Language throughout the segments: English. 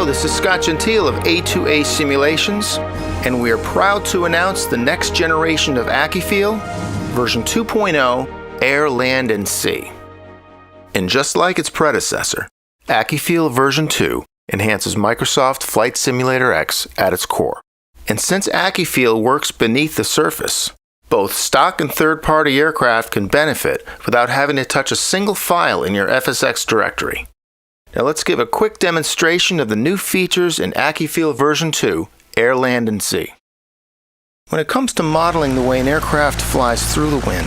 Hello, this is Scott Gentile of A2A Simulations, and we are proud to announce the next generation of Accu-Feel, version 2.0, Air, Land, and Sea. And just like its predecessor, Accu-Feel version 2 enhances Microsoft Flight Simulator X at its core. And since Accu-Feel works beneath the surface, both stock and third-party aircraft can benefit without having to touch a single file in your FSX directory. Now let's give a quick demonstration of the new features in Accu-Feel version 2, Air, Land, and Sea. When it comes to modeling the way an aircraft flies through the wind,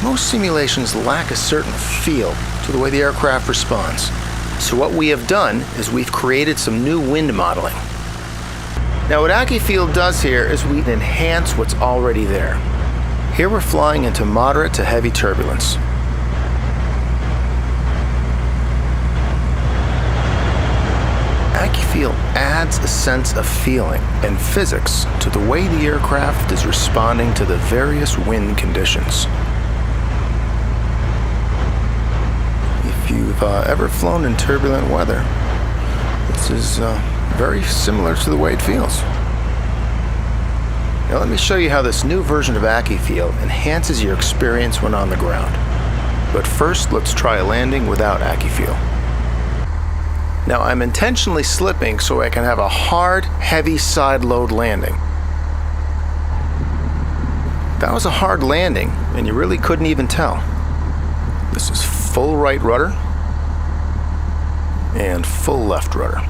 most simulations lack a certain feel to the way the aircraft responds. So what we have done is we've created some new wind modeling. Now what Accu-Feel does here is we enhance what's already there. Here we're flying into moderate to heavy turbulence. Accu-Feel adds a sense of feeling and physics to the way the aircraft is responding to the various wind conditions. If you've ever flown in turbulent weather, this is very similar to the way it feels. Now let me show you how this new version of Accu-Feel enhances your experience when on the ground. But first, let's try a landing without Accu-Feel. Now I'm intentionally slipping so I can have a hard, heavy side load landing. That was a hard landing, and you really couldn't even tell. This is full right rudder and full left rudder.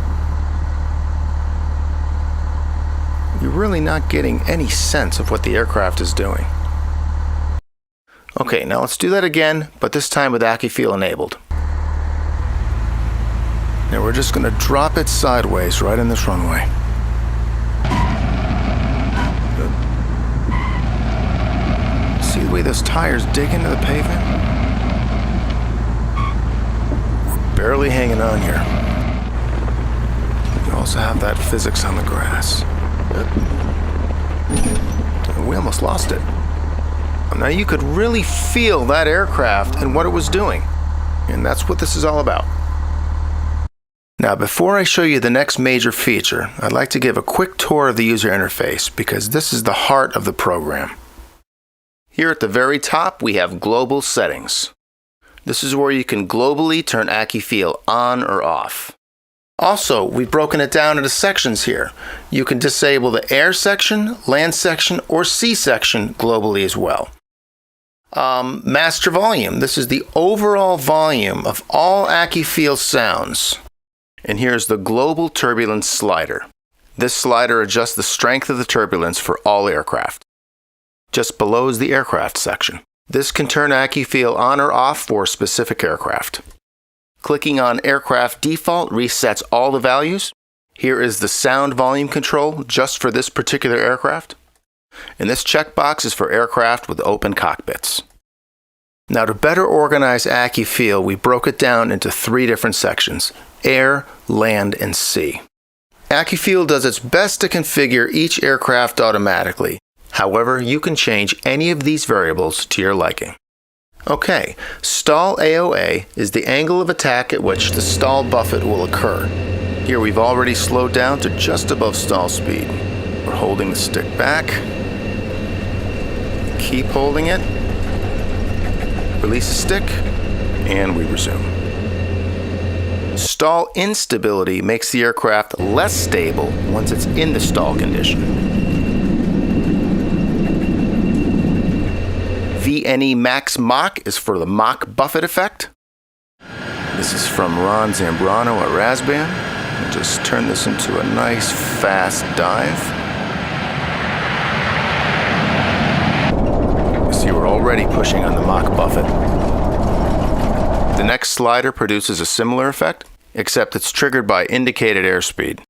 You're really not getting any sense of what the aircraft is doing. Okay, now let's do that again, but this time with Accu-Feel enabled. Now we're just going to drop it sideways right in this runway. Good. See the way those tires dig into the pavement? We're barely hanging on here. You also have that physics on the grass. Good. We almost lost it. Now you could really feel that aircraft and what it was doing. And that's what this is all about. Now, before I show you the next major feature, I'd like to give a quick tour of the user interface because this is the heart of the program. Here at the very top, we have Global Settings. This is where you can globally turn Accu-Feel on or off. Also, we've broken it down into sections here. You can disable the Air section, Land section, or Sea section globally as well. Master Volume. This is the overall volume of all Accu-Feel sounds. And here's the Global Turbulence slider. This slider adjusts the strength of the turbulence for all aircraft. Just below is the Aircraft section. This can turn Accu-Feel on or off for a specific aircraft. Clicking on Aircraft Default resets all the values. Here is the Sound Volume control just for this particular aircraft. And this checkbox is for aircraft with open cockpits. Now to better organize Accu-Feel, we broke it down into 3 different sections: Air, Land, and Sea. Accu-Feel does its best to configure each aircraft automatically. However, you can change any of these variables to your liking. Okay, stall AOA is the angle of attack at which the stall buffet will occur. Here we've already slowed down to just above stall speed. We're holding the stick back. Keep holding it. Release the stick, and we resume. Stall instability makes the aircraft less stable once it's in the stall condition. VNE Max Mach is for the Mach buffet effect. This is from Ron Zambrano at Razband. We'll just turn this into a nice fast dive. You see we're already pushing on the Mach buffet. The next slider produces a similar effect, except it's triggered by indicated airspeed.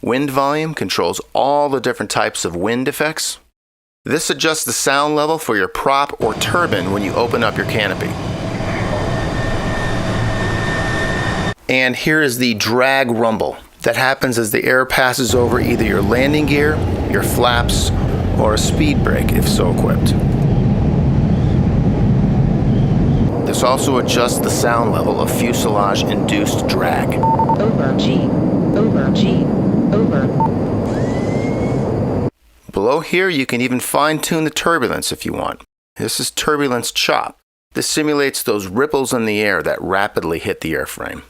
Wind volume controls all the different types of wind effects. This adjusts the sound level for your prop or turbine when you open up your canopy. And here is the drag rumble that happens as the air passes over either your landing gear, your flaps, or a speed brake if so equipped. This also adjusts the sound level of fuselage-induced drag. Over G. over G, over. Below here, you can even fine-tune the turbulence if you want. This is turbulence chop. This simulates those ripples in the air that rapidly hit the airframe.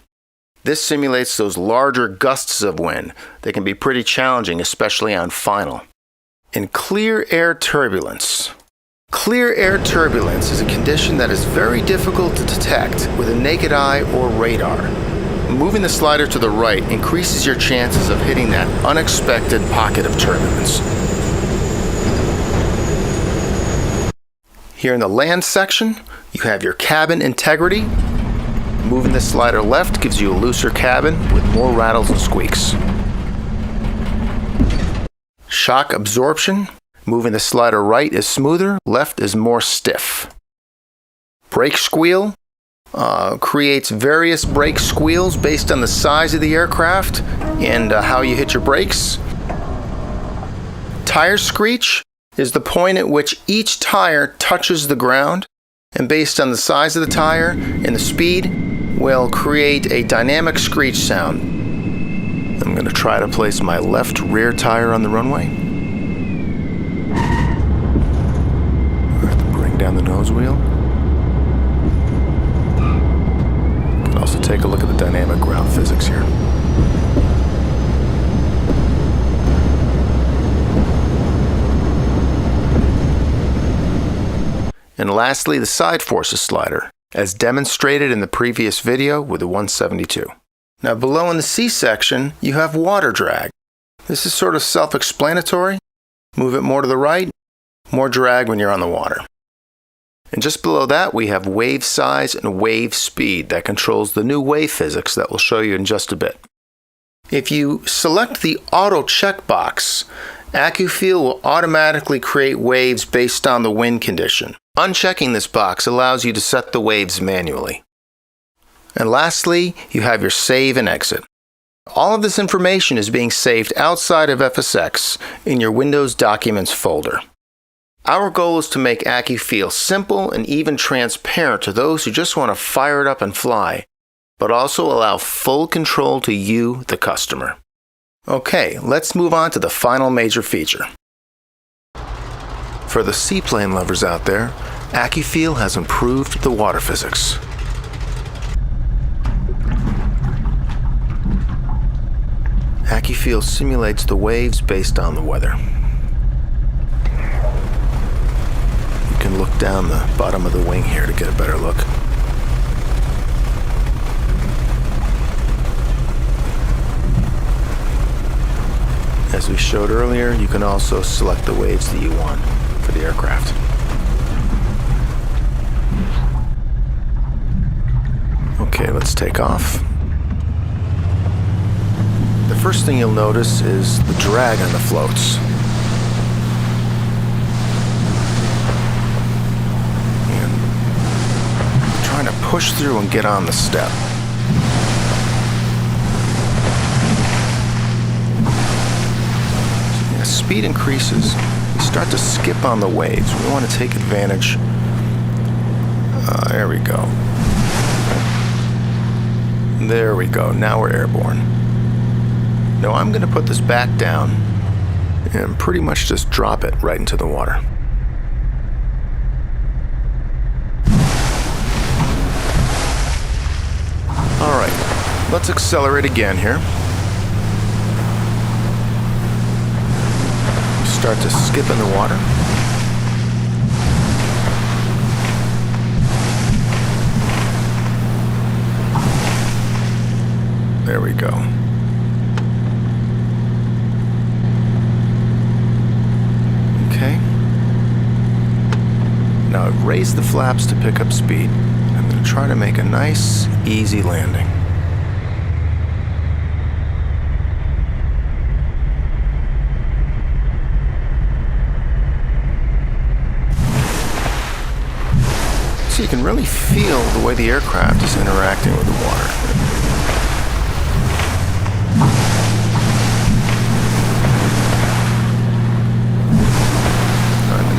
This simulates those larger gusts of wind that can be pretty challenging, especially on final. And clear air turbulence. Clear air turbulence is a condition that is very difficult to detect with a naked eye or radar. Moving the slider to the right increases your chances of hitting that unexpected pocket of turbulence. Here in the land section, you have your cabin integrity. Moving the slider left gives you a looser cabin with more rattles and squeaks. Shock absorption. Moving the slider right is smoother, left is more stiff. Brake squeal. Creates various brake squeals based on the size of the aircraft and how you hit your brakes. Tire screech is the point at which each tire touches the ground, and based on the size of the tire and the speed will create a dynamic screech sound. I'm going to try to place my left rear tire on the runway. I have to bring down the nose wheel. You can also take a look at the dynamic ground physics here. And lastly, the side forces slider, as demonstrated in the previous video with the 172. Now below in the C section, you have water drag. This is sort of self-explanatory. Move it more to the right, more drag when you're on the water. And just below that, we have wave size and wave speed that controls the new wave physics that we'll show you in just a bit. If you select the auto checkbox, Accu-Feel will automatically create waves based on the wind condition. Unchecking this box allows you to set the waves manually. And lastly, you have your save and exit. All of this information is being saved outside of FSX in your Windows Documents folder. Our goal is to make Accu-Feel simple and even transparent to those who just want to fire it up and fly, but also allow full control to you, the customer. Okay, let's move on to the final major feature. For the seaplane lovers out there, Accu-Feel has improved the water physics. Accu-Feel simulates the waves based on the weather. You can look down the bottom of the wing here to get a better look. As we showed earlier, you can also select the waves that you want for the aircraft. Okay, let's take off. The first thing you'll notice is the drag on the floats. And trying to push through and get on the step. As speed increases, you start to skip on the waves. We want to take advantage. There we go. There we go. Now we're airborne. Now I'm going to put this back down and pretty much just drop it right into the water. Alright, let's accelerate again here. Start to skip in the water. There we go. Okay. Now I've raised the flaps to pick up speed. I'm going to try to make a nice, easy landing. So you can really feel the way the aircraft is interacting with the water.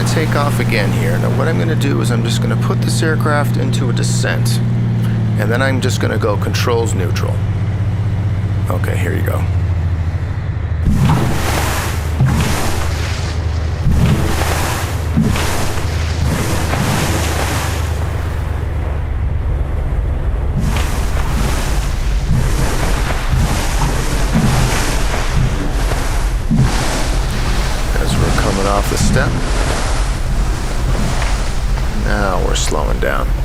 Take off again here. Now what I'm going to do is I'm just going to put this aircraft into a descent, and then I'm just going to go controls neutral. Okay, here you go. As we're coming off the step, now we're slowing down.